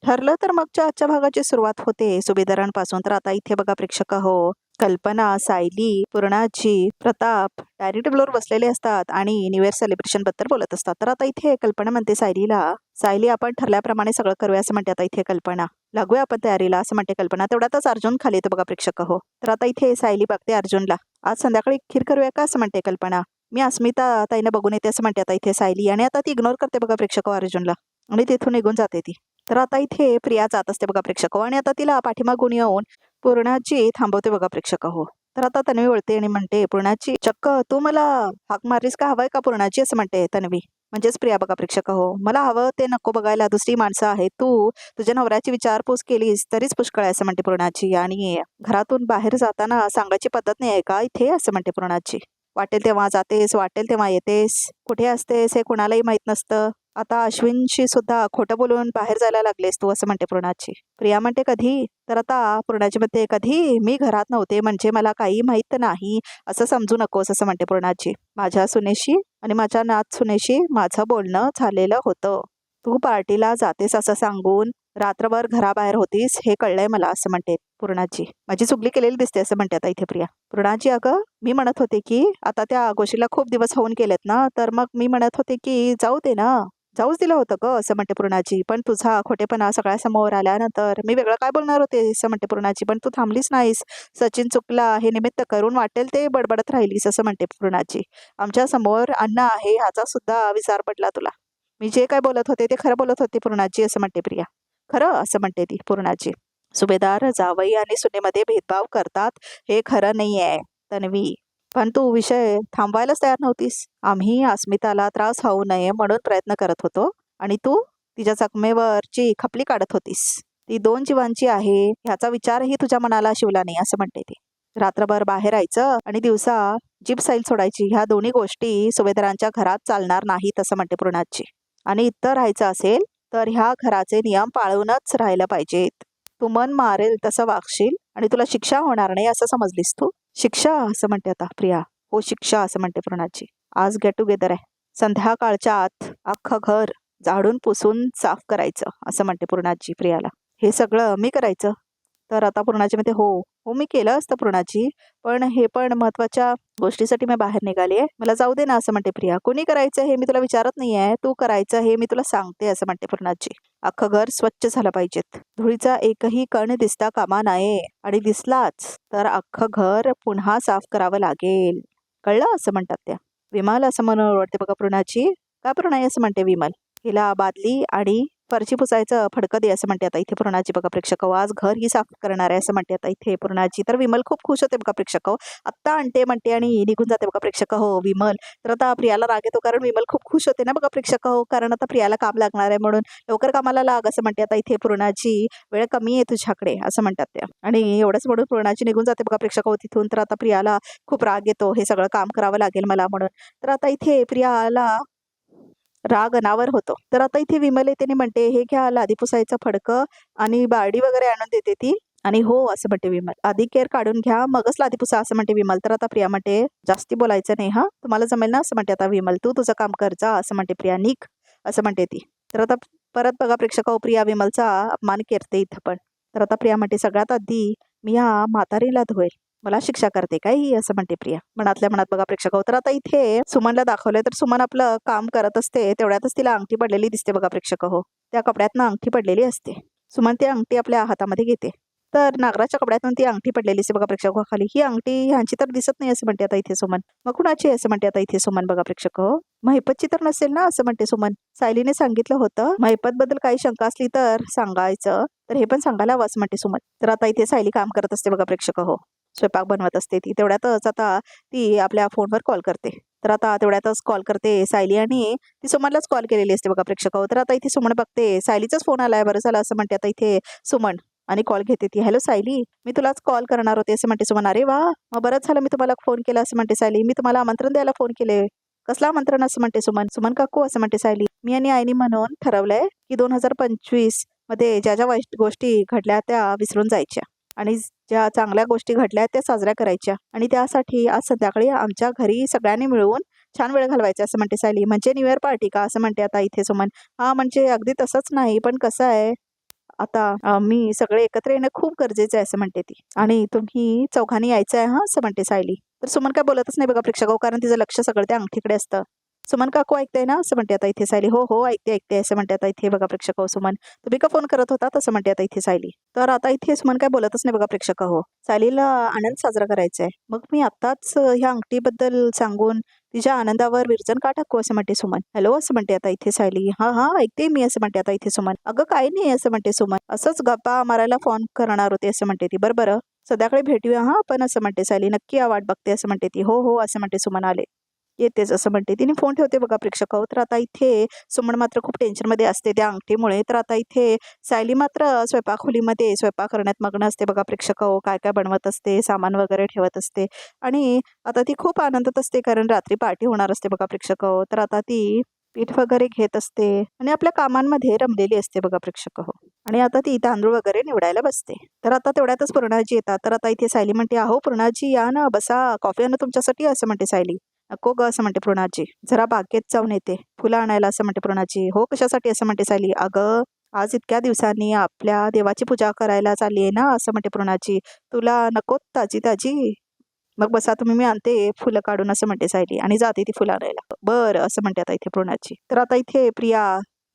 ठरलं तर मगच्या आजच्या भागाची सुरुवात होते सुभेदारांपासून. तर आता इथे बघा प्रेक्षक हो, कल्पना, सायली, पूर्णाजी, प्रताप डायनिंग टेबलवर बसलेले असतात आणि न्यू इयर सेलिब्रेशन बद्दल बोलत असतात. तर आता इथे कल्पना म्हणते सायलीला, सायली आपण ठरल्याप्रमाणे सगळं करूया असं म्हणते आता इथे कल्पना. लागूया आपण तयारीला असं म्हणते कल्पना. तेवढ्यातच अर्जुन खाली येतो बघा प्रेक्षक हो. तर आता इथे सायली बघते अर्जुनला. आज संध्याकाळी खीर करूया का असं म्हणते कल्पना. मी अस्मिता ताईनं बघून येते असं म्हणते आता इथे सायली. आणि आता ती इग्नोर करते बघा प्रेक्षक अर्जुनला आणि तिथून निघून जाते ती. तर आता इथे प्रिया जात असते बघा प्रेक्षक आणि आता तिला पाठीमागून येऊन पूर्णाची थांबवते बघा प्रेक्षक हो. तर आता तन्वी वळते आणि म्हणते पूर्णाची, चक्क तू मला हाक मारलीस का, हवंय का पूर्णाची असं म्हणते तन्वी. म्हणजेच प्रिया बघा प्रेक्षक हो. मला हवं ते नको बघायला दुसरी माणसं आहेत, तू तुझ्या नवऱ्याची विचारपूस केलीस तरीच पुष्कळ आहे असं म्हणते पूर्णाची. आणि घरातून बाहेर जाताना सांगायची पद्धत नाही आहे का इथे असं म्हणते पूर्णाची. वाटेल तेव्हा जातेस, वाटेल तेव्हा येतेस, कुठे असतेस हे कुणालाही माहित नसतं. आता अश्विनशी सुद्धा खोटं बोलून बाहेर जायला लागलेस तू असं म्हणते पूर्णाची. प्रिया म्हणते कधी. तर आता पूर्णाची म्हणते कधी मी घरात नव्हते म्हणजे मला काही माहित नाही असं समजू नकोस असं म्हणते पूर्णाची. माझ्या सुनेशी आणि माझ्या नात सुनेशी माझं बोलणं झालेलं होतं. तू पार्टीला जातेस असं सांगून रात्रभर घराबाहेर होतीस हे कळलंय मला असं म्हणते पूर्णाची. माझी चुगली केलेली दिसते असं म्हणते आता इथे प्रिया. पूर्णाची, अगं मी म्हणत होते की आता त्या गोष्टीला खूप दिवस होऊन गेलेत ना, तर मग मी म्हणत होते की जाऊ दे ना, जाऊच दिलं होतं ग असं म्हणते पूर्णाची. पण तुझा खोटेपणा सगळ्यासमोर आल्यानंतर मी वेगळं काय बोलणार होते असं म्हणते पूर्णाची. पण तू थांबलीस नाहीस. सचिन चुकला हे निमित्त करून वाटेल ते बडबडत राहिलीस असं म्हणते पूर्णाची. आमच्या समोर अण्णा आहे ह्याचा सुद्धा विचार पडला तुला. मी जे काय बोलत होते ते खरं बोलत होते पूर्णाची असं म्हणते प्रिया. खरं असं म्हणते ती पूर्णाची. सुभेदार जावई आणि सुनेमध्ये भेदभाव करतात हे खरं नाही आहे तन्वी. पण तू विषय थांबवायलाच तयार नव्हतीस. आम्ही अस्मिताला त्रास होऊ नये म्हणून प्रयत्न करत होतो आणि तू तिच्या जखमेवरची खपली काढत होतीस. ती 2 जीवांची आहे ह्याचा विचारही तुझ्या मनाला शिवला नाही असं म्हणते ती. रात्रभर बाहेर राहायचं आणि दिवसा जीप साईल सोडायची ह्या दोन्ही गोष्टी सुभेदारांच्या घरात चालणार नाहीत असं म्हणते पूर्णाची. आणि इतर राहायचं असेल तर ह्या घराचे नियम पाळूनच राहायला पाहिजेत. तू मन मारेल तसं वागशील आणि तुला शिक्षा होणार नाही असं समजलीस तू. शिक्षा असं म्हणते आता प्रिया. हो शिक्षा असं म्हणते पूर्णाची. आज गेट टुगेदर आहे, संध्याकाळच्या आत अख्खं घर झाडून पुसून साफ करायचं असं म्हणते पूर्णाची प्रियाला. हे सगळं मी करायचं. तर आता पूर्णाची म्हणते हो हो मी केलं असतं पूर्णाची, पण हे पण महत्वाच्या गोष्टीसाठी मी बाहेर निघाली आहे, मला जाऊ दे ना असं म्हणते प्रिया. कोणी करायचं हे मी तुला विचारत नाही आहे, तू करायचं हे मी तुला सांगते असं म्हणते पूर्णाची. अख्खं घर स्वच्छ झालं पाहिजेत, धुळीचा एकही कण दिसता कामा नये आणि दिसलाच तर अख्खं घर पुन्हा साफ करावं लागेल, कळलं असं म्हणतात त्या. विमल असं म्हणून ओरडते बघा पूर्णाची. का पूर्णाई असं म्हणते विमल. हिला बादली आणि फरची पुसायचं फडकं दे असं म्हणते आता इथे पूर्णाची बघा प्रेक्षक. आज घर ही साफ करणार आहे असं म्हणते आता इथे पूर्णाची. तर विमल खूप खुश होते बघा प्रेक्षक. आत्ता आणते म्हणते आणि निघून जाते बघा प्रेक्षक हो विमल. तर आता प्रियाला राग येतो कारण विमल खूप खुश होते ना बघा प्रेक्षक हो, कारण आता प्रियाला काम लागणार आहे म्हणून. लवकर कामाला लाग असं म्हणते आता इथे पूर्णाची. वेळ कमी आहे तुझ्याकडे असं म्हणतात त्या. आणि एवढंच म्हणून पूर्णाची निघून जाते बघा प्रेक्षक हो तिथून. तर आता प्रियाला खूप राग येतो, हे सगळं काम करावं लागेल मला म्हणून. तर आता इथे प्रियाला राग अनावर होतो. तर आता इथे विमल येते म्हणते हे घ्या लादी पुसायचं फडकं आणि बारडी वगैरे आणून देते ती. आणि हो असं म्हणते विमल. आधी केअर काढून घ्या मगच लादी पुसा असं म्हणते विमल. तर आता प्रिया म्हणते जास्ती बोलायचं नाही हा, तुम्हाला जमेल ना असं म्हणते आता विमल. तू तुझं काम कर जा असं म्हणते प्रिया. निघ असं म्हणते ती. तर आता परत बघा प्रेक्षक प्रिया विमलचा अपमान करते इथं पण. तर आता प्रिया म्हणते सगळ्यात आधी मी ह्या म्हातारीला धुवेल, मला शिक्षा करते काय ही असं म्हणते प्रिया मनातल्या मनात बघा प्रेक्षक. तर आता इथे सुमनला दाखवलंय तर सुमन आपलं काम करत असते तेवढ्यातच तिला अंगठी पडलेली दिसते बघा प्रेक्षक हो. त्या कपड्यातनं अंगठी पडलेली असते. सुमन ती अंगठी आपल्या हातामध्ये घेते. तर नागराच्या कपड्यातून ती अंगठी पडलेली असते बघा प्रेक्षक खाली. ही अंगठी ह्यांची तर दिसत नाही असं म्हणते आता इथे सुमन. मग कुणाची असं म्हणते आता इथे सुमन बघा प्रेक्षक हो. महिपतची तर नसेल ना असं म्हणते सुमन. सायलीने सांगितलं होतं महिपत बद्दल काही शंका असली तर सांगायचं, तर हे पण सांगायला हवं असं म्हणते सुमन. तर आता इथे सायली काम करत असते बघा प्रेक्षक हो. स्वयंपाक बनवत असते ती. तेवढ्यातच आता ती आपल्या फोनवर कॉल करते. तर आता तेवढ्यातच कॉल करते सायली आणि ती सुमनलाच कॉल केलेली असते बघा प्रेक्षक. तर आता इथे सुमन बघते सायलीचाच फोन आलाय, बरं झालं असं म्हणते आता इथे सुमन. आणि कॉल घेते ती. हॅलो सायली, मी तुलाच कॉल करणार होते असं म्हणते सुमन. अरे वा मग बरंच झालं मी तुम्हाला फोन केला असं म्हणते सायली. मी तुम्हाला आमंत्रण द्यायला फोन केले. कसलं आमंत्रण असं म्हणते सुमन. सुमन काकू असं म्हणते सायली. मी आणि आईनी म्हणून ठरवलंय की 2025 मध्ये ज्या ज्या गोष्टी घडल्या त्या विसरून जायच्या आणि ज्या चांगल्या गोष्टी घडल्या त्या साजऱ्या करायच्या. आणि त्यासाठी आज संध्याकाळी आमच्या घरी सगळ्यांनी मिळून छान वेळ घालवायचा असं म्हणते सायली. म्हणजे न्यू इयर पार्टी का असं म्हणते आता इथे सुमन. हा म्हणजे अगदी तसंच नाही, पण कसं आहे आता मी सगळे एकत्र येणं खूप गरजेचं आहे असं म्हणते ती. आणि तुम्ही चौघांनी यायचं आहे हा असं म्हणते सायली. तर सुमन काय बोलतच नाही बघा प्रेक्षक कारण तिचं लक्ष सगळं त्या अंगठीकडे असतं. सुमन काकू ऐकते ना असं म्हणते आता इथे सायली. हो हो ऐकते ऐकते असं म्हणते आता इथे बघा प्रेक्षक सुमन. तुम्ही का फोन करत होता असं म्हणते आता इथे सायली. तर आता इथे सुमन काय बोलतच नाही बघा प्रेक्षक सायलीला आनंद साजरा करायचा आहे. मग मी आताच ह्या अंगठीबद्दल सांगून तिच्या आनंदावर विरजन का टाकू असं म्हणते सुमन. हॅलो असं म्हणते आता इथे सायली. हा हा ऐकते मी असं म्हणते आता इथे सुमन. अगं काही नाही असं म्हणते सुमन. असंच गप्पा मारायला फोन करणार होते असं म्हणते ती. बरं संध्याकाळी भेटूया हा पण असं म्हणते सायली. नक्की वाट बघते असं म्हणते ती. हो हो असं म्हणते सुमन. आले येतेच असं म्हणते. तिने फोन ठेवते बघा प्रेक्षक तर आता इथे सुमन मात्र खूप टेन्शनमध्ये असते त्या अंगठीमुळे. तर आता इथे सायली मात्र स्वयंपाकखोलीमध्ये स्वयंपाक करण्यात मग्न असते बघा प्रेक्षक काय काय बनवत असते, सामान वगैरे ठेवत असते. आणि आता ती खूप आनंदात असते कारण रात्री पार्टी होणार असते बघा प्रेक्षक तर आता ती पीठ वगैरे घेत असते आणि आपल्या कामांमध्ये रमलेली असते बघा प्रेक्षक आणि आता ती तांदूळ वगैरे निवडायला बसते. तर आता तेवढ्यातच पूर्णाजी येतात. तर आता इथे सायली म्हणते अहो पूर्णाजी या ना बसा, कॉफी आणू तुमच्यासाठी असं म्हणते सायली. नको ग असं म्हणते पूर्णाजी. जरा बागेत जाऊन येते फुलं आणायला असं म्हणते पूर्णाजी. हो कशासाठी असं म्हणते सायली. अगं आज इतक्या दिवसांनी आपल्या देवाची पूजा करायला चालली आहे ना असं म्हणते पूर्णाजी. तुला नको ताजी ताजी. मग बसा तुम्ही मी आणते फुलं काढून असं म्हणते सायली आणि जाते ती फुलं आणायला. बरं असं म्हणते आता इथे पूर्णाची. तर आता इथे प्रिया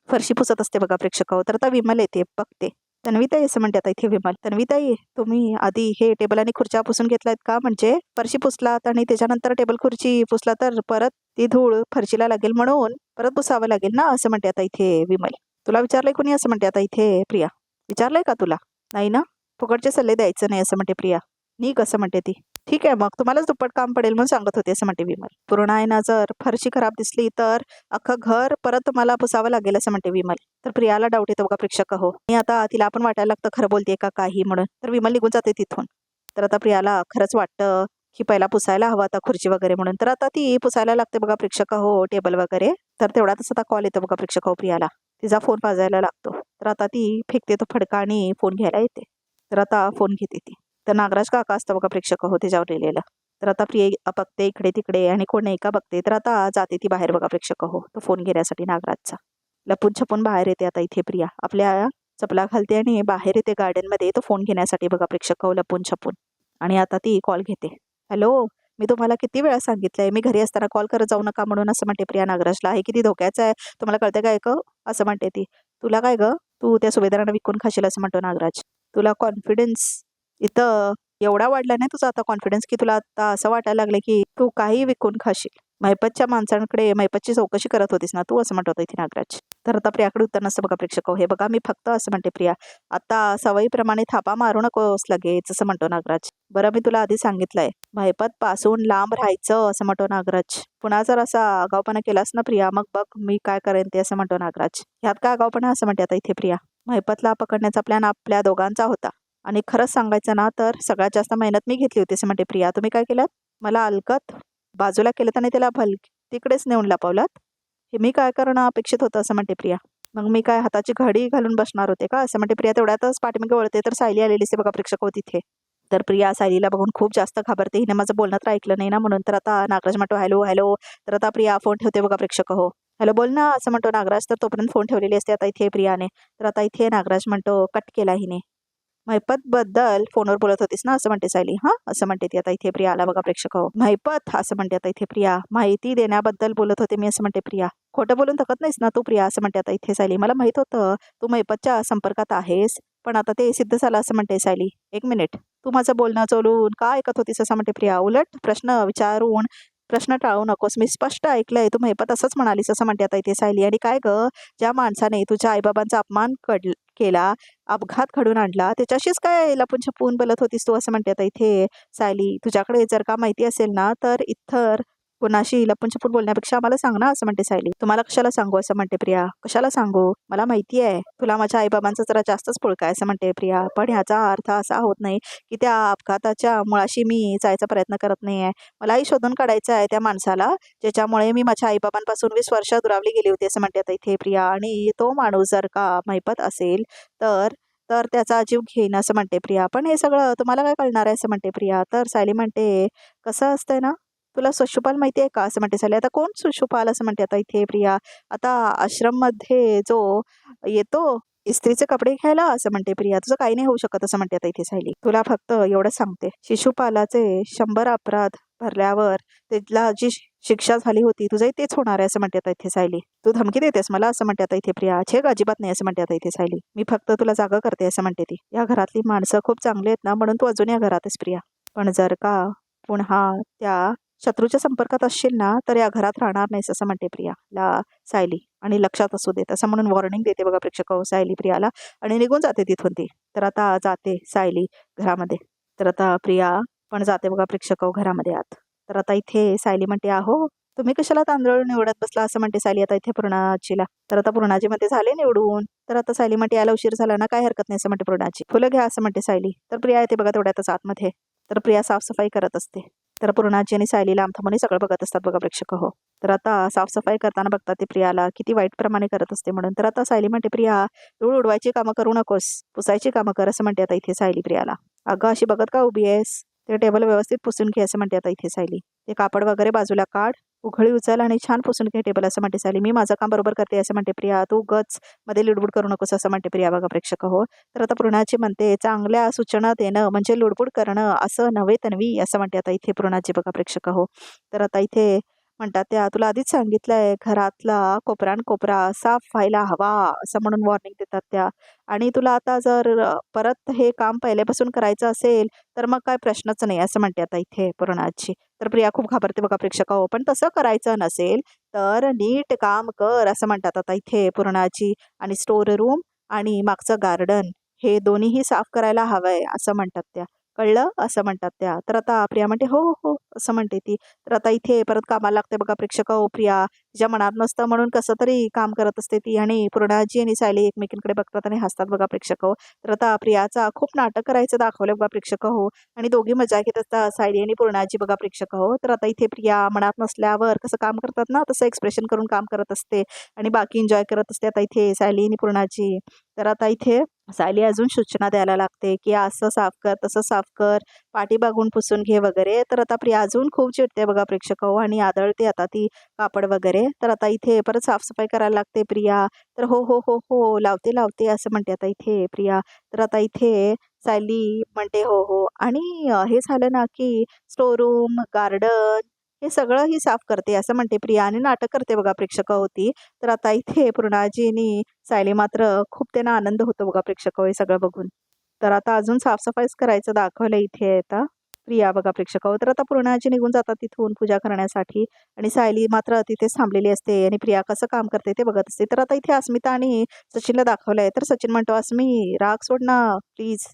फरशी पुसत असते बघा प्रेक्षक तर आता विमल येते बघते. तन्वीताई असं म्हणते आता इथे विमल. तन्वीताई तुम्ही आधी हे टेबल आणि खुर्च्या पुसून घेतलायत का, म्हणजे फरशी पुसलात आणि त्याच्यानंतर टेबल खुर्ची पुसला तर परत ती धूळ फरशीला लागेल म्हणून परत पुसावं लागेल ना असं म्हणते आता इथे विमल. तुला विचारलंय कोणी असं म्हणते आता इथे प्रिया. विचारलंय का तुला. नाही ना. फुकटचे सल्ले द्यायचं नाही असं म्हणते प्रिया. नीक असं म्हणते ती. ठीक आहे मग तुम्हालाच दुप्पट काम पडेल म्हणून सांगत होते असं म्हणते विमल. पूर्णायना जर फरशी खराब दिसली तर अख्खं घर परत मला पुसावं लागेल असं म्हणते विमल. तर प्रियाला डाऊट येतो बघा प्रेक्षक आणि आता तिला आपण वाटायला लागतं खरं बोलते का काही म्हणून. तर विमल निघून जाते तिथून. तर आता प्रियाला खरंच वाटतं की पहिला पुसायला हवा आता खुर्ची वगैरे म्हणून. तर आता ती पुसायला लागते बघा प्रेक्षक टेबल वगैरे. तर तेवढ्यातच आता कॉल येतो बघा प्रेक्षक प्रियाला. तिचा फोन वाजायला लागतो. तर आता ती फेकते तो फडका आणि फोन घ्यायला येते. तर आता फोन घेते ती. तर नागराज काका असतं बघा प्रेक्षक त्याच्यावर लिहिलेलं. तर आता प्रिया बघते इकडे तिकडे आणि कोण नाही का बघते. तर आता जाते ती बाहेर बघा प्रेक्षक तो फोन घेण्यासाठी नागराजचा. लपून छपून बाहेर येते आता इथे प्रिया. आपल्या चपला घालते आणि बाहेर येते गार्डनमध्ये तो फोन घेण्यासाठी बघा प्रेक्षक लपून छपून. आणि आता ती कॉल घेते. हॅलो मी तुम्हाला किती वेळा सांगितलंय मी घरी असताना कॉल करत जाऊ नका म्हणून असं म्हणते प्रिया नागराजला. हे किती धोक्याचं आहे तुम्हाला कळते काय ग असं म्हणते ती. तुला काय ग तू त्या सुभेदारांना विकून खाशील असं म्हणतो नागराज. तुला कॉन्फिडन्स इथं एवढा वाढला नाही तुझा आता कॉन्फिडन्स की तुला आता असं वाटायला लागलं की तू काही विकून खाशील. महिपतच्या माणसांकडे महिपतची चौकशी करत होतीस ना तू असं म्हणत होता इथे नागराज. तर आता प्रियाकडे उत्तर नसतं बघा प्रेक्षक हे बघा मी फक्त असं म्हणते प्रिया आता सवयीप्रमाणे थापा मारू नकोस लगेच असं म्हणतो नागराज. बरं मी तुला आधी सांगितलंय महिपत पासून लांब राहायचं असं म्हणतो नागराज. पुन्हा जर असा आगाऊपणा केलास ना प्रिया मग बघ मी काय करेन ते असं म्हणतो नागराज. ह्यात काय आगाऊपणा असं म्हणते आता इथे प्रिया. महिपतला पकडण्याचा प्लॅन आपल्या दोघांचा होता आणि खरंच सांगायचं ना तर सगळ्यात जास्त मेहनत मी घेतली होती असं म्हणते प्रिया. तुम्ही काय केलं मला अलगत बाजूला केलं आणि त्याला तिकडेच नेऊन लपवलात. हे मी काय करणं अपेक्षित होतं असं म्हणते प्रिया. मग मी काय हाताची घडी घालून बसणार होते का असं म्हणते प्रिया. तेवढ्यातच पाठीमागे वळते तर सायली आलेली असते बघा प्रेक्षक तिथे. तर प्रिया सायलीला बघून खूप जास्त घाबरते. हिने माझं बोलणं तर ऐकलं नाही ना म्हणून. तर आता नागराज म्हणतो हॅलो हॅलो. तर आता प्रिया फोन ठेवते बघा प्रेक्षक हॅलो बोल ना असं म्हणतो नागराज. तर तोपर्यंत फोन ठेवलेली असते आता इथे प्रियाने. तर आता इथे नागराज म्हणतो कट केला हिने. महिपत बद्दल फोनवर बोलत होतीस ना असं म्हणते सायली. हा असं म्हणते ती आता इथे प्रिया. आला बघा प्रेक्षक महिपत असं म्हणते आता इथे प्रिया. माहिती देण्याबद्दल बोलत होते मी असं म्हणते प्रिया. खोटं बोलून थकत नाहीस ना तू प्रिया असं म्हणते आता इथे सायली. मला माहित होतं तू महिपतच्या संपर्कात आहेस पण आता ते सिद्ध झालं असं म्हणते सायली. एक मिनिट तू माझं बोलणं चोलून का ऐकत होतीस असं म्हणते प्रिया. उलट प्रश्न विचारून प्रश्न टाळू नकोस. मी स्पष्ट ऐकलंय तू महिपत असंच म्हणालीस असं म्हणते आता इथे सायली. आणि काय ग ज्या माणसाने तुझ्या आईबाबांचा अपमान केला अपघात घडून आणला त्याच्याशीच काय लपून छपून बोलत होतीस तू असं म्हणते आता इथे सायली. तुझ्याकडे जर का माहिती असेल ना तर इतर कोणाशी लपून छपून बोलण्यापेक्षा मला सांग ना असं म्हणते सायली. तुम्हाला कशाला सांगू असं म्हणते प्रिया. कशाला सांगू मला माहिती आहे तुला माझ्या आईबाबांचा जरा जास्तच पुळका आहे असं म्हणते प्रिया. पण ह्याचा अर्थ असा होत नाही की त्या अपघाताच्या मुळाशी मी जायचा प्रयत्न करत नाही आहे. मलाही शोधून काढायचं आहे त्या माणसाला ज्याच्यामुळे मी माझ्या आईबाबांपासून 20 वर्ष दुरावली गेली होती असं म्हणते आता इथे प्रिया. आणि तो माणूस जर का महिपत असेल तर तर त्याचा जीव घेईन असं म्हणते प्रिया. पण हे सगळं तुम्हाला काय कळणार आहे असं म्हणते प्रिया. तर सायली म्हणते कसं असतंय ना तुला शिशुपाल माहिती आहे का असं म्हणते सायली. आता कोण शिशुपाल असं म्हणते आता इथे प्रिया. आता आश्रममध्ये जो येतो इस्त्रीचे कपडे घ्यायला असं म्हणते प्रिया. तुझं काही नाही होऊ शकत असं म्हणते आता इथे सायली. तुला फक्त एवढंच सांगते, शिशुपालाचे 100 अपराध भरल्यावर त्याला जी शिक्षा झाली होती तुझंही तेच होणार आहे असं म्हणते आता इथे सायली. तू धमकी देतेस मला असं म्हणते आता इथे प्रिया. छेग अजिबात नाही असं म्हणते आता इथे सायली. मी फक्त तुला जागा करते असं म्हणते ती. या घरातली माणसं खूप चांगली आहेत ना म्हणून तू अजून या घरात आहेस प्रिया. पण जर का पुन्हा त्या शत्रूच्या संपर्कात असशील ना तर या घरात राहणार नाहीस असं म्हणते प्रिया ला सायली. आणि लक्षात असू देत असं म्हणून वॉर्निंग देते बघा प्रेक्षक सायली प्रियाला आणि निघून जाते तिथून ती. तर आता जाते सायली घरामध्ये. तर आता प्रिया पण जाते बघा प्रेक्षक घरामध्ये आत. तर आता इथे सायली म्हणते अहो तुम्ही कशाला तांदूळ निवडत बसला असं म्हणते सायली आता इथे पूर्णाजीला. तर आता पूर्णाजी मध्ये झाले निवडून. तर आता सायली म्हणते याला उशीर झाला ना काय हरकत नाही असं म्हणते पूर्णाजी. फुलं घ्या असं म्हणते सायली. तर प्रिया येते बघा तेवढ्यातच आतमध्ये. तर प्रिया साफसफाई करत असते. तर पूर्णाजी आणि सायलीला आमथामणी सगळं बघत असतात बघा प्रेक्षक तर आता साफसफाई करताना बघतात ते प्रियाला किती वाईट प्रमाणे करत असते म्हणून. तर आता सायली म्हणते प्रिया धूळ उडवायची कामं करू नकोस, पुसायची कामं कर असं म्हणते आता इथे सायली प्रियाला. अगं अशी बघत का उभी आहेस, ते टेबल व्यवस्थित पुसून घे असं म्हणते आता इथे सायली. ते कापड वगैरे बाजूला काढ, उघळी उचल आणि छान पुसून घे टेबल असं म्हणते सायली. मी माझं काम बरोबर करते असं म्हणते प्रिया. तू गच मध्ये लुडबुड करू नकोस असं म्हणते प्रिया बघा प्रेक्षक तर आता पूर्णाची म्हणते चांगल्या सूचना देणं म्हणजे लुडबुड करणं असं नव्हे तन्वी असं म्हणते आता इथे पूर्णाची बघा प्रेक्षक तर आता इथे म्हणतात त्या तुला आधीच सांगितलंय घरातला कोपरान कोपरा साफ व्हायला हवा असं म्हणून वॉर्निंग देतात त्या. आणि तुला आता जर परत हे काम पहिल्यापासून करायचं असेल तर मग काय प्रश्नच नाही असं म्हणते आता इथे पूर्णाची. तर प्रिया खूप घाबरते बघा प्रेक्षक पण तसं करायचं नसेल तर नीट काम कर असं म्हणतात आता इथे पूर्णाची. आणि स्टोर रूम आणि मागचं गार्डन हे दोन्हीही साफ करायला हवंय असं म्हणतात त्या. कळलं असं म्हणतात त्या. तर आता प्रिया म्हणते हो हो असं म्हणते ती. तर आता इथे परत कामाला लागते बघा प्रेक्षक प्रिया तिच्या मनात नसतं म्हणून कसं तरी काम करत असते ती. आणि पूर्णाजी आणि सायली एकमेकींकडे बघतात आणि हसतात बघा प्रेक्षक तर आता प्रियाचा खूप नाटक करायचं दाखवलं बघा प्रेक्षक आणि दोघी मजा घेत असतात सायली आणि पूर्णाजी बघा प्रेक्षक तर आता इथे प्रिया मनात नसल्यावर कसं काम करतात ना तसं एक्सप्रेशन करून काम करत असते आणि बाकी एन्जॉय करत असते आता इथे सायली आणि पूर्णाची. तर आता इथे सायली अजून सूचना द्यायला लागते की असं साफ कर तसं साफ कर, पाठी बागून पुसून घे वगैरे. तर आता प्रिया अजून खूप चिडते बघा प्रेक्षक आणि आदळते आता ती कापड वगैरे. तर आता इथे परत साफसफाई करायला लागते प्रिया. तर हो हो हो हो लावते लावते असं म्हणते आता इथे प्रिया. तर आता इथे सायली म्हणते हो हो आणि हे झालं ना की स्टोर रूम गार्डन हे सगळंही साफ करते असं म्हणते प्रिया आणि नाटक करते बघा प्रेक्षक होती. तर आता इथे पूर्णाजीनी सायली मात्र खूप त्यांना आनंद होतो बघा प्रेक्षक हे सगळं बघून. तर आता अजून साफसफाईच करायचं दाखवलं इथे आता प्रिया बघा प्रेक्षक तर आता पूर्णाजी निघून जातात तिथून पूजा करण्यासाठी आणि सायली मात्र तिथेच थांबलेली असते आणि प्रिया कसं काम करते ते बघत असते. तर आता इथे अस्मिता आणि सचिनला दाखवलंय. तर सचिन म्हणतो अस्मी राग सोड ना प्लीज,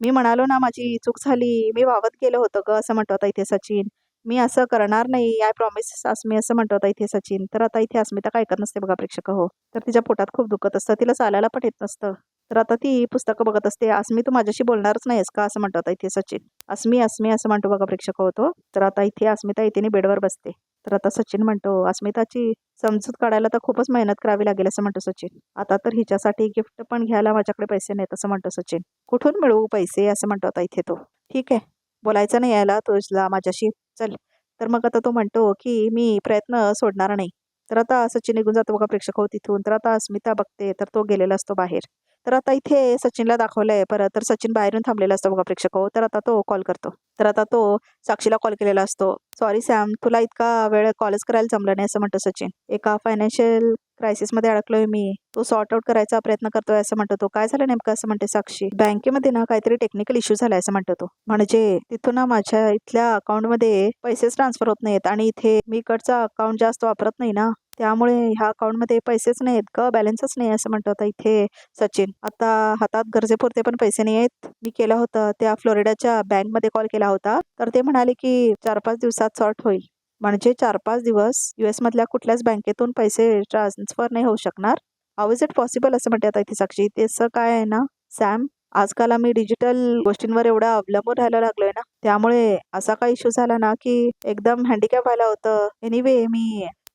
मी म्हणालो ना माझी चूक झाली, मी वावत गेलो होतं ग असं म्हणतो आता इथे सचिन. मी असं करणार नाही आय प्रॉमिस अस्मी असं म्हणतो आता इथे सचिन. तर आता इथे अस्मिता काय करत नसते बघा प्रेक्षक तर तिच्या पोटात खूप दुखत असतं, तिला चालायला पण येत नसतं. तर आता ती पुस्तकं बघत असते. अस्मी तू माझ्याशी बोलणारच नाहीस का असं म्हणतो आता इथे सचिन. अस्मी अस्मी असं म्हणतो बघा प्रेक्षक होतो. तर आता इथे अस्मिता येते बेडवर बसते. तर आता सचिन म्हणतो अस्मिताची समजूत काढायला तर खूपच मेहनत करावी लागेल असं म्हणतो सचिन. आता तर हिच्यासाठी गिफ्ट पण घ्यायला माझ्याकडे पैसे नाहीत असं म्हणतो सचिन. कुठून मिळवू पैसे असं म्हणतो आता इथे तो. ठीक आहे बोलायचं नाही यायला तुझला माझ्याशी चल. तर मग आता तो म्हणतो की मी प्रयत्न सोडणार नाही. तर आता सचिन निघून जातो बघा प्रेक्षक तिथून. तर आता अस्मिता बघते तर तो गेलेला असतो बाहेर. तर आता इथे सचिनला दाखवलंय परत. तर सचिन बाहेरून थांबलेला असतो बघा प्रेक्षक तर आता तो कॉल करतो. तर आता तो साक्षीला कॉल केलेला असतो. सॉरी सॅम तुला इतका वेळ कॉलच करायला जमलं नाही असं म्हणतो सचिन. एका फायनान्शियल क्रायसिसमध्ये अडकलोय मी, तो सॉर्ट आउट करायचा प्रयत्न करतोय असं म्हणतो तो. काय झालं नेमकं असं म्हणते साक्षी. बँकेमध्ये ना काहीतरी टेक्निकल इश्यू झालाय असं म्हणतो तो. म्हणजे तिथून ना माझ्या इथल्या अकाउंटमध्ये पैसेच ट्रान्सफर होत नाहीत आणि इथे मी इकडचा अकाउंट जास्त वापरत नाही ना त्यामुळे ह्या अकाउंटमध्ये पैसेच नाहीत ग, बॅलन्सच नाही असं म्हणतो आता इथे सचिन. आता हातात गरजेपुरते पण पैसे नाही आहेत. मी केलं होतं त्या फ्लोरिडाच्या बँकमध्ये कॉल केला होता तर ते म्हणाले की 4-5 दिवसात सॉर्ट होईल. म्हणजे 4-5 दिवस US मधल्या कुठल्याच बँकेतून पैसे ट्रान्सफर नाही होऊ शकणार. हाऊ इज इट पॉसिबल असं म्हणते आता इथे साक्षी. तसं काय आहे ना सॅम, आजकाल आम्ही डिजिटल गोष्टींवर एवढा अवलंबून राहायला लागलोय ना त्यामुळे असा काही इश्यू झाला ना की एकदम हँडिकॅप व्हायला होतं. एनिवे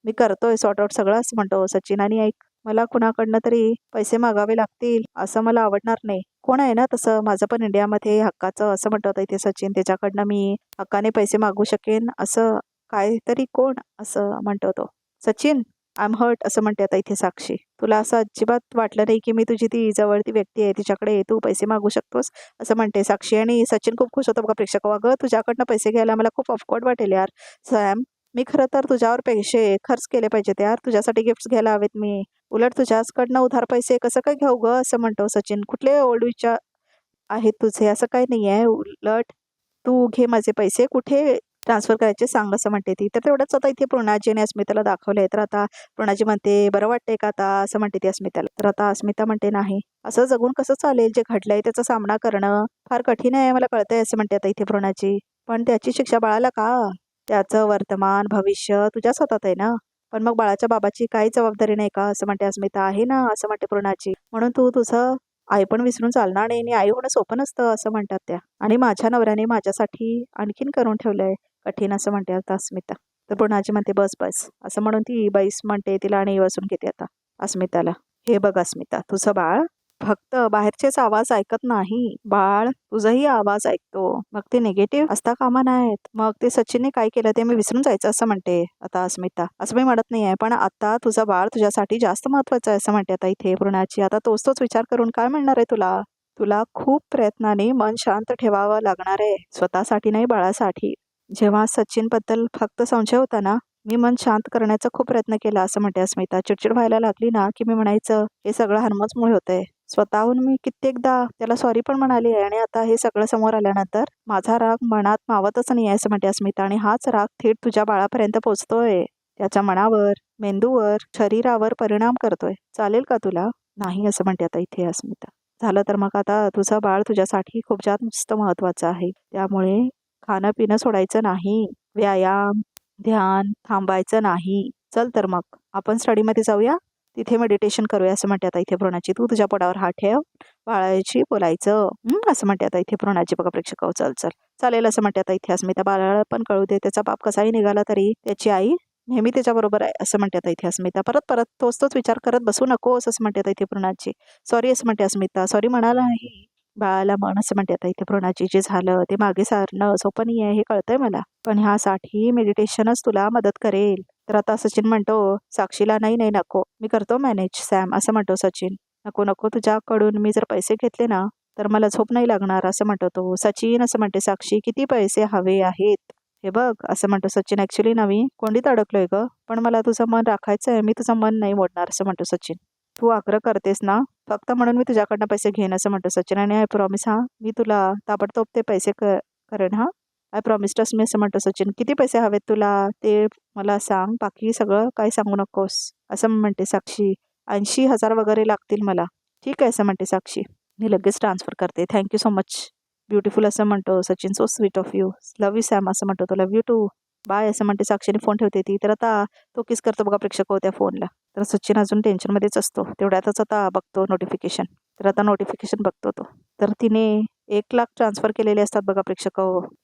मी करतोय सॉर्ट आउट सगळं असं म्हणतो सचिन. आणि ऐक मला कुणाकडनं तरी पैसे मागावे लागतील असं मला आवडणार नाही. कोण आहे ना तसं माझं पण इंडियामध्ये हक्काचं असं म्हणतो आता इथे सचिन. त्याच्याकडनं मी हक्काने पैसे मागू शकेन असं काहीतरी कोण असं म्हणतो तो सचिन. आय एम हर्ट असं म्हणते आता इथे साक्षी. तुला असं अजिबात वाटलं नाही की मी तुझी ती जवळती व्यक्ती आहे, तिच्याकडे तू पैसे मागू शकतोस असं म्हणते साक्षी. आणि सचिन खूप खुश होतो बघा प्रेक्षक. अगं तुझ्याकडनं पैसे घ्यायला मला खूप ऑफवर्ड वाटेल यार सॅम. मी खरं तर तुझ्यावर पैसे खर्च केले पाहिजेत यार, तुझ्यासाठी गिफ्ट्स घ्यायला हवेत मी. उलट तुझ्याचकडनं उधार पैसे कसं काय घेऊ ग असं म्हणतो सचिन. कुठले ओल्ड विचार आहेत तुझे, असं काही नाही आहे. उलट तू घे माझे पैसे, कुठे ट्रान्सफर करायचे सांग असं म्हणते ती. तर तेवढंच आता इथे पूर्णाजी आणि अस्मिताला दाखवलंय. तर आता पूर्णाजी म्हणते बरं वाटतंय का आता असं म्हणते ती अस्मिताला. तर आता अस्मिता म्हणते नाही, असं जगून कसं चालेल, जे घडलंय त्याचा सामना करणं फार कठीण आहे मला कळतंय असं म्हणते आता इथे पूर्णाजी. पण त्याची शिक्षा बाळाला का? त्याचं वर्तमान भविष्य तुझ्याच हातात आहे ना. पण मग बाळाच्या बाबाची काही जबाबदारी नाही का असं म्हणते अस्मिता. आहे ना असं म्हणते पूर्णाजी. म्हणून तू तुझं आई पण विसरून चालणार नाही आणि आई होणं सोपं नसतं असं म्हणतात त्या. आणि माझ्या नवऱ्याने माझ्यासाठी आणखीन करून ठेवलंय कठीण असं म्हणते आता अस्मिता. तर पूर्णाजी म्हणते बस बस असं म्हणून ती बैस म्हणते तिला आणि बसून घेते आता अस्मिताला. हे बघ अस्मिता, तुझं बाळ फक्त बाहेरचेच आवाज ऐकत नाही, बाळ तुझाही आवाज ऐकतो. मग ते निगेटिव्ह असता कामा नाहीत. मग ते सचिनने काय केलं ते मी विसरून जायचं असं म्हणते आता अस्मिता. असं मी म्हणत नाही आहे, पण आता तुझा बाळ तुझ्यासाठी जास्त महत्वाचं आहे असं म्हणते आता इथे पूर्णाची. आता तोच विचार करून काय म्हणणार आहे तुला? तुला खूप प्रयत्नाने मन शांत ठेवावं लागणार आहे, स्वतःसाठी नाही बाळासाठी. जेव्हा सचिन बद्दल फक्त संशय होता ना, मी मन शांत करण्याचा खूप प्रयत्न केला असं म्हणते अस्मिता. चिडचिड व्हायला लागली ना की मी म्हणायचं हे सगळं हार्मोन्समुळे होतंय. स्वतःहून मी कित्येकदा त्याला सॉरी पण म्हणाली आहे आणि आता हे सगळं समोर आल्यानंतर माझा राग मनात मावतच नाही आहे असं म्हणते अस्मिता. आणि हाच राग थेट तुझ्या बाळापर्यंत पोहोचतोय, त्याच्या मनावर, मेंदूवर, शरीरावर परिणाम करतोय. चालेल का तुला? नाही असं म्हणते आता इथे अस्मिता. झालं तर मग आता तुझं बाळ तुझ्यासाठी खूप जास्त महत्वाचं आहे, त्यामुळे खाणं पिणं सोडायचं नाही, व्यायाम ध्यान थांबायचं नाही. चल तर मग आपण स्टडीमध्ये जाऊया, तिथे मेडिटेशन करूया असं म्हणते आता इथे पूर्णाची. तू तुझ्या पोटावर हात ठेव, बाळाशी बोलायचं असं म्हणते आता इथे पूर्णाची बघा प्रेक्षक. चल चल चालेल असं म्हणते आता इथे अस्मिता. बाळाला पण कळू दे, त्याचा बाप कसाही निघाला तरी त्याची आई नेहमी त्याच्याबरोबर आहे असं म्हणते आता इथे अस्मिता. परत परत तोच विचार करत बसू नकोस असं म्हणते आता इथे पूर्णाची. सॉरी असं म्हणते अस्मिता. सॉरी म्हणाला नाही बाळाला म्हण असं म्हणते आता इथे पूर्णाची. जे झालं ते मागे सारणं सोपं नाही आहे हे कळतंय मला, पण ह्यासाठी मेडिटेशनच तुला मदत करेल. तर आता सचिन म्हणतो साक्षीला नाही नाही नको, मी करतो मॅनेज सॅम असं म्हणतो सचिन. नको नको, तुझ्याकडून मी जर पैसे घेतले ना तर मला झोप नाही लागणार असं म्हणतो तो. सचिन असं म्हणते साक्षी, किती पैसे हवे आहेत? हे बघ असं म्हणतो सचिन. ऍक्च्युली नवी कोंडीत अडकलोय ग, पण मला तुझं मन राखायचं आहे, मी तुझं मन नाही मोडणार असं म्हणतो सचिन. तू आग्रह करतेस ना, फक्त म्हणून मी तुझ्याकडनं पैसे घेईन असं म्हणतो सचिन. आणि आय प्रॉमिस हा, मी तुला ताबडतोब ते पैसे करेन हा, आय प्रॉमिस्टस मी असं म्हणतो सचिन. किती पैसे हवेत तुला ते मला सांग, बाकी सगळं काही सांगू नकोस असं म्हणते साक्षी. 80,000 वगैरे लागतील मला. ठीक आहे असं म्हणते साक्षी, मी लगेच ट्रान्सफर करते. थँक्यू सो मच ब्युटिफुल असं म्हणतो Sachin. So sweet of you, love you Sam असं म्हणतो तो. लव्ह यू टू, बाय असं म्हणते साक्षीने फोन ठेवते ती. तर आता तो किस करतो बघा प्रेक्षक त्या फोनला. तर सचिन अजून टेन्शनमध्येच असतो. तेवढ्यातच आता बघतो नोटिफिकेशन. तर आता नोटिफिकेशन बघतो तो. तर तिने 1,00,000 ट्रान्सफर केलेले असतात बघा प्रेक्षक.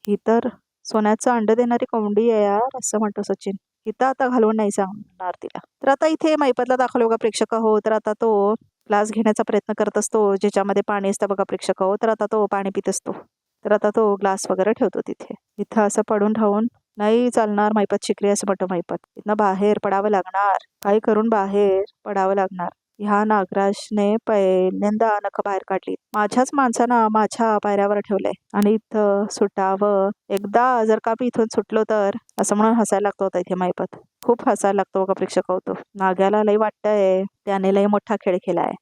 ही तर सोन्याचं अंड देणारी कोंबडी आहे यार असं म्हणतो सचिन. इथं आता घालवून नाही सांगणार तिला. तर आता इथे मैपतला दाखवलं बघा प्रेक्षक. तर आता तो ग्लास घेण्याचा प्रयत्न करत असतो ज्याच्यामध्ये पाणी असतं बघा प्रेक्षक. तर आता तो पाणी पित असतो. तर आता तो ग्लास वगैरे ठेवतो तिथे. इथं असं पडून राहून नाही चालणार मैपत शिकली असं म्हणतो मैपत. इथनं बाहेर पडावं लागणार, काही करून बाहेर पडावं लागणार. ह्या नागराजने पहिल्यांदा नख बाहेर काढली. माझ्याच माणसानं माझ्या पायऱ्यावर ठेवलंय आणि इथं सुटावं. एकदा जर का मी इथून सुटलो तर असं म्हणून हसायला लागतो होता इथे मैपत. खूप हसायला लागतो बघा प्रेक्षक होतो. नाग्याला लई वाटतंय त्याने लई मोठा खेळ केलाय.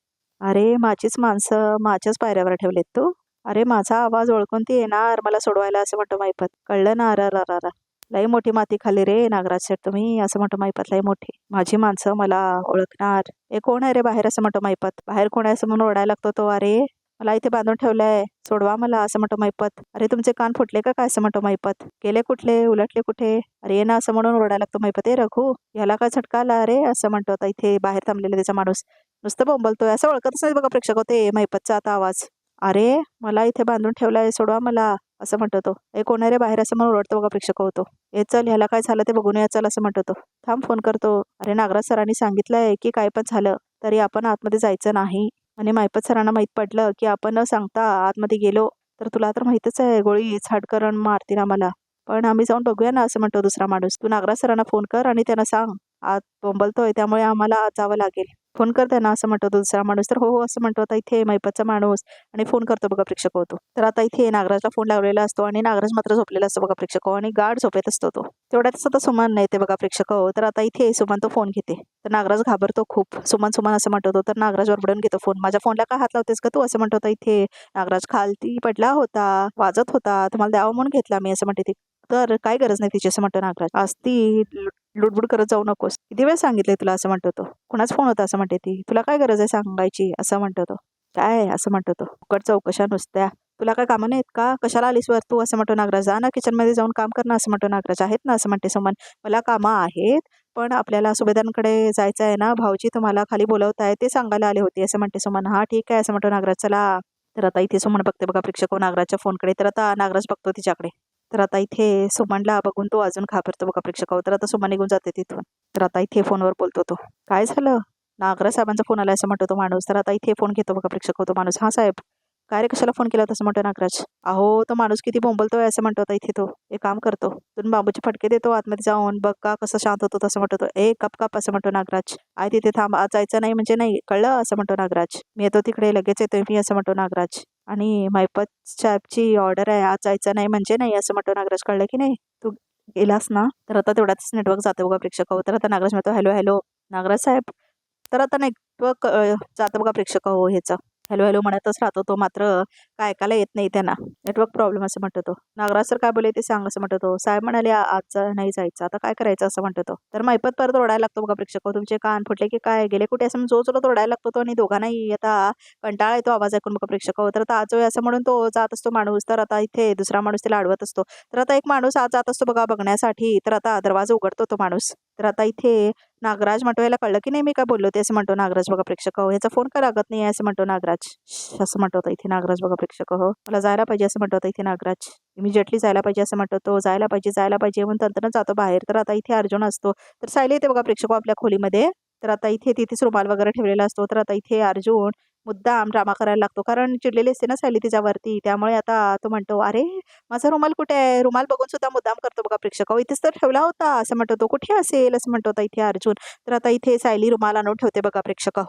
अरे माझीच माणसं माझ्याच पायऱ्यावर ठेवलेत तू. अरे माझा आवाज ओळखून ती येणार मला सोडवायला असं म्हणतो मैपत. कळलं ना? अर लई मोठी माती खाली रे नागराज शेठ तुम्ही असं म्हणतो मैपत. लई मोठी माझी माणसं मला ओळखणार. ए कोण आहे रे बाहेर असं म्हणतो मैपत. बाहेर कोण आहे असं म्हणून ओरडायला लागतो तो. अरे मला इथे बांधून ठेवलंय, सोडवा मला असं म्हणतो मैपत. अरे तुमचे कान फुटले का काय असं म्हणतो मैपत. गेले कुठले, उलटले कुठे, अरे ये ना असं म्हणून ओरडायला लागतो मैपत. ए रघु याला काय झटका आला अरे असं म्हणतो आता इथे बाहेर थांबलेला त्याचा माणूस. नुसतं बोंबलतोय, असं ओळखतच नाही बघा प्रेक्षक होते मैपतचा आता आवाज. अरे मला इथे बांधून ठेवलाय, सोडवा मला असं म्हणतो तो. ए कोण आहे रे बाहेर असं म्हणून ओरडतो बघा प्रेक्षक होतो. ए चल ह्याला काय झालं ते बघून या चल असं म्हणतो तो. थांब फोन करतो. अरे नागराज सरांनी सांगितलंय की काय पण झालं तरी आपण आतमध्ये जायचं नाही. आणि मैपत सरांना माहीत पडलं की आपण न सांगता आतमध्ये गेलो तर तुला तर माहितच आहे गोळी झाडकरण मारतील आम्हाला. पण आम्ही जाऊन बघूया ना असं म्हणतो दुसरा माणूस. तू नागराज सरांना फोन कर आणि त्यांना सांग आत बोंबलतोय त्यामुळे आम्हाला आत जावं लागेल. फोन कर त्यांना असं म्हणतो तो दुसरा माणूस. तर हो हो असं म्हणतो. आता इथे मैपतचा माणूस आणि फोन करतो बघा प्रेक्षक होतो. तर आता इथे नागराजला फोन लावलेला असतो आणि नागराज मात्र झोपलेला असतो बघा प्रेक्षक आणि गाढ झोपेत असतो तो. तेवढ्यातच आता सुमन नाही ते बघा प्रेक्षक तर आता इथे सुमन तो फोन घेते. तर नागराज घाबरतो खूप. सुमन सुमन असं म्हणतो तो. तर नागराज बडबडून घेतो फोन. माझ्या फोनला का हात लावतेस का तू असं म्हणतो. आता इथे नागराज खालती पडला होता, वाजत होता, तुम्हाला द्यावं म्हणून घेतला मी असं म्हणते ती. तर काय गरज नाही तिची असं म्हणतो नागराज. आज ती लुडबुड करत जाऊ नकोस. किती वेळ सांगितलंय तुला असं म्हणतो तो. कुणाच फोन होता असं म्हणते ती. तुला काय गरज आहे सांगायची असं म्हणतो तो. काय असं म्हणतो तो. फुकट चौकशा नुसत्या. तुला काय कामं नाहीत का? कशाला आलीस वर तू असं म्हणतो नागराज. जा ना किचनमध्ये जाऊन काम कर ना असं म्हणतो नागराज. आहेत ना असं म्हणते सुमन. मला कामं आहेत पण आपल्याला सुभेदारांकडे जायचं आहे ना. भाऊजी तुम्हाला खाली बोलवताय ते सांगायला आले होते असं म्हणते सुमन. हा ठीक आहे असं म्हणतो नागराज. चला. तर आता इथे सुमन बघते बघा प्रेक्षक नागराजच्या फोनकडे. तर आता नागराज बघतो तिच्याकडे. तर आता इथे सुमनला बघून तो अजून घाबरतो बघा प्रेक्षक. तर आता सुमन निघून जाते तिथून. तर आता इथे फोनवर बोलतो तो. काय झालं? नागराज साहेबांचा फोन आला असं म्हणतो तो माणूस. तर आता इथे फोन घेतो बघा प्रेक्षक तो माणूस. हा साहेब. काय रे कशाला फोन केला तसं म्हणतो नागराज. अहो तो माणूस किती बोंबलतोय असं म्हणतो आता इथे तो. एक काम करतो. तुम्ही बांबूचे फटके देतो आतमध्ये जाऊन बघ का कसं शांत होतो तसं म्हणतो तो. ए कप कप असं म्हणतो नागराज. आय तिथे थांब आज जायचं नाही म्हणजे नाही कळलं असं म्हणतो नागराज. मी येतो तिकडे लगेच येतोय मी असं म्हणतो नागराज. आणि मैपत साहेबची ऑर्डर आहे आज जायचं नाही म्हणजे नाही असं म्हणतो नागराज. कळलं की नाही तू गेलास ना. तर आता तेवढ्याच नेटवर्क जातं बघा प्रेक्षक. तर आता नागराज म्हणतो हॅलो हॅलो नागराज साहेब. तर आता नेटवर्क जातं बघा प्रेक्षक ह्याचं. हॅलो हॅलो म्हणतच राहतो तो मात्र काय ऐकायला येत नाही त्यांना. नेटवर्क प्रॉब्लेम असं म्हणतो तो. नागराज सर काय बोले ते सांग असं म्हणतो तो. साहेब म्हणाले आज नाही जायचं आता काय करायचं असं म्हणतो तो. तर मैपत परत ओरडायला लागतो बघा प्रेक्षक. तुमचे कान फुटले की काय गेले कुठे असं जो चलो ओरडायला लागतो तो आणि दोघांनाही आता कंटाळा येतो आवाज ऐकून बघा प्रेक्षक. तर आता आज असं म्हणून तो जात असतो माणूस. तर आता इथे दुसरा माणूस त्याला अडवत असतो. तर आता एक माणूस आज जात असतो बघा बघण्यासाठी. तर आता दरवाजा उघडतो तो माणूस. तर आता इथे नागराज म्हणतो याला कळलं की नाही मी काय बोललो ते असं म्हणतो नागराज बघा प्रेक्षक. ह्याचा फोन का लागत नाही असं म्हणतो नागराज. असं म्हणतो होता इथे नागराज बघा प्रेक्षक. मला जायला पाहिजे असं म्हणतो होता इथे नागराज. इमिजिएटली जायला पाहिजे असं म्हणतो तो. जायला पाहिजे म्हणून तंत्र जातो बाहेर. तर आता इथे अर्जुन असतो. तर सायली येते बघा प्रेक्षक आपल्या खोलीमध्ये. तर आता इथे तिथेच रुमाल वगैरे ठेवलेला असतो. तर आता इथे अर्जुन मुद्दाम ड्रामा करायला लागतो कारण चिडलेली असते ना सायली तिच्यावरती. त्यामुळे आता तो म्हणतो अरे माझा रुमाल कुठे आहे. रुमाल बघून सुद्धा मुद्दाम करतो बघा प्रेक्षक. इथेच तर ठेवला होता असं म्हणतो तो. कुठे असेल असं म्हणतो होता इथे अर्जुन. तर आता इथे सायली रुमाल आणून ठेवते बघा प्रेक्षक.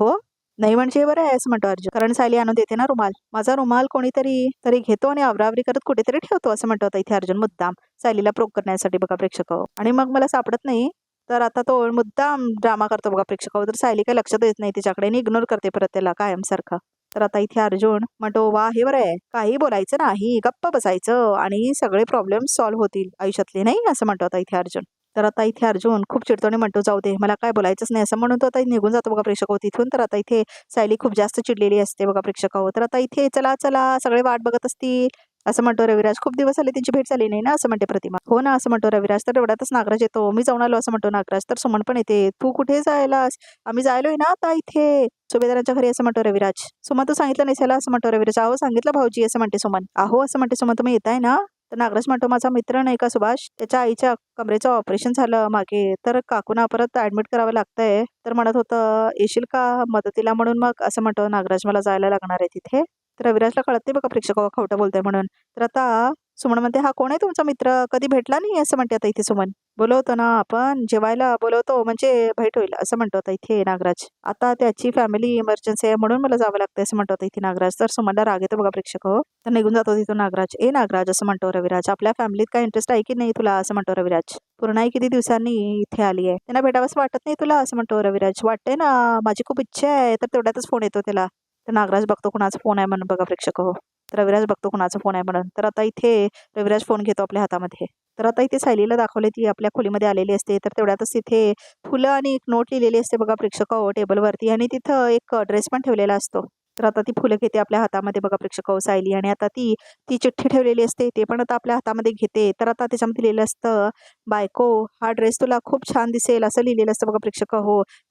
नाही म्हणजे बरं आहे असं म्हणतो अर्जुन. कारण सायली आणून देते ना रुमाल. माझा रुमाल कोणीतरी तरी घेतो आणि आवरावरी करत कुठेतरी ठेवतो असं म्हणतो होता इथे अर्जुन मुद्दाम सायलीला प्रोक करण्यासाठी बघा प्रेक्षक. आणि मग मला सापडत नाही. तर आता तो मुद्दाम ड्रामा करतो बघा प्रेक्षक. तर सायली काही लक्षात येत नाही तिच्याकडे आणि इग्नोर करते परत त्याला कायमसारखं. तर आता इथे अर्जुन म्हणतो वा हे बरं आहे काही बोलायचं नाही गप्प बसायचं आणि सगळे प्रॉब्लेम सॉल्व्ह होतील आयुष्यातले नाही असं म्हणतो आता इथे अर्जुन. तर आता इथे अर्जुन खूप चिडतोने म्हणतो जाऊ दे मला काय बोलायचंच नाही असं म्हणून तो आता निघून जातो बघा प्रेक्षक तिथून. तर आता इथे सायली खूप जास्त चिडलेली असते बघा प्रेक्षक. तर आता इथे चला चला सगळे वाट बघत असतील असं म्हणतो रविराज. खूप दिवस आले त्यांची भेट झाली नाही ना असं म्हणते प्रतिमा. हो ना असं म्हणतो रविराज. तर एवढ्यातच नागराज येतो. मी जाऊन आलो असं म्हणतो नागराज. तर सुमन पण येते. तू कुठे जायलास. आम्ही जायलोय ना आता इथे सुभेदारांच्या घरी असं म्हणतो रविराज. सुमन तू सांगितलं नाही त्याला असं म्हणतो रविराज. अहो सांगितलं भाऊजी असं म्हणते सुमन. अहो असं म्हणते सुमन तुम्ही येताय ना. तर नागराज म्हणतो माझा मित्र नाही का सुभाष त्याच्या आईच्या कमरेचं ऑपरेशन झालं मागे तर काकूना परत ऍडमिट करावं लागतंय. तर म्हणत होतं येशील का मदतीला म्हणून मग असं म्हणतो नागराज मला जायला लागणार आहे तिथे. तर रविराजला कळत नाही बघा प्रेक्षक खोटं बोलतंय म्हणून. तर आता सुमन म्हणते हा कोण आहे तुमचा मित्र कधी भेटला नाही असं म्हणते आता इथे सुमन. बोलवतो ना आपण जेवायला बोलवतो म्हणजे भेट होईल असं म्हणतो आता इथे नागराज. आता त्याची फॅमिली इमर्जन्सी आहे म्हणून मला जावं लागतं असं म्हणतो आता इथे नागराज. तर सुमनला राग येतो बघा प्रेक्षक. तर निघून जातो तिथून नागराज. ए नागराज असं म्हणतो रविराज आपल्या फॅमिलीत काय इंटरेस्ट आहे की नाही तुला असं म्हणतो रविराज. पूर्णाई किती दिवसांनी इथे आली आहे त्यांना भेटावंच वाटत नाही तुला असं म्हणतो रविराज. वाटतंय ना माझी खूप इच्छा आहे. तर तेवढ्यातच फोन येतो त्याला. तर नागराज बघतो कुणाचा फोन आहे म्हणून बघा प्रेक्षक. तर रविराज बघतो कुणाचा फोन आहे म्हणून. तर आता इथे रविराज फोन घेतो आपल्या हातामध्ये. तर आता इथे सायलीला दाखवले ती आपल्या खोलीमध्ये आलेली असते. तर तेवढ्यातच तिथे फुलं आणि एक नोट लिहिलेली असते बघा प्रेक्षक टेबलवरती आणि तिथं एक ड्रेस पण ठेवलेला असतो. तर आता ती फुलं घेते आपल्या हातामध्ये बघा प्रेक्षक सायली आणि आता ती चिठ्ठी ठेवलेली असते ते पण आता आपल्या हातामध्ये घेते. तर आता त्याच्यामध्ये लिहिलेलं असतं बायको हा ड्रेस तुला खूप छान दिसेल असं लिहिलेलं असतं बघा प्रेक्षक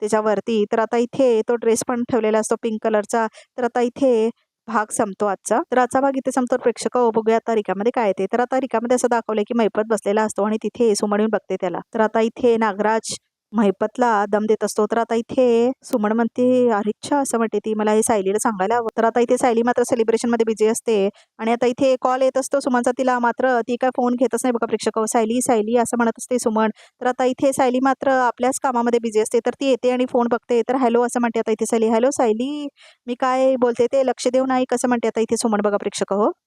त्याच्यावरती. तर आता इथे तो ड्रेस पण ठेवलेला असतो पिंक कलरचा. तर आता इथे भाग संपतो आजचा. तर आजचा भाग इथे संपतो प्रेक्षक. बघूया आता रिकामध्ये काय येते. तर आता रिकामध्ये असं दाखवलंय की मैपत बसलेला असतो आणि तिथे सुमन येऊन बघते त्याला. तर आता इथे नागराज महिपतला दम देत असतो. तर आता इथे सुमन म्हणते, "अरेच्छा!" असं म्हणते ती, "मला हे सायलीला सांगायला हवं." तर आता इथे सायली मात्र सेलिब्रेशनमध्ये बिझी असते आणि आता इथे कॉल येत असतो सुमनचा तिला, मात्र ती काय फोन घेतच नाही बघा प्रेक्षक. "सायली, सायली" असं म्हणत असते सुमन. तर आता इथे सायली मात्र आपल्याच कामामध्ये बिझी असते. तर ती येते आणि फोन बघते. तर हॅलो असं म्हणते आता इथे सायली. "हॅलो सायली, मी काय बोलते ते लक्ष देऊन ऐक" असं म्हणते आता इथे सुमन बघा प्रेक्षक.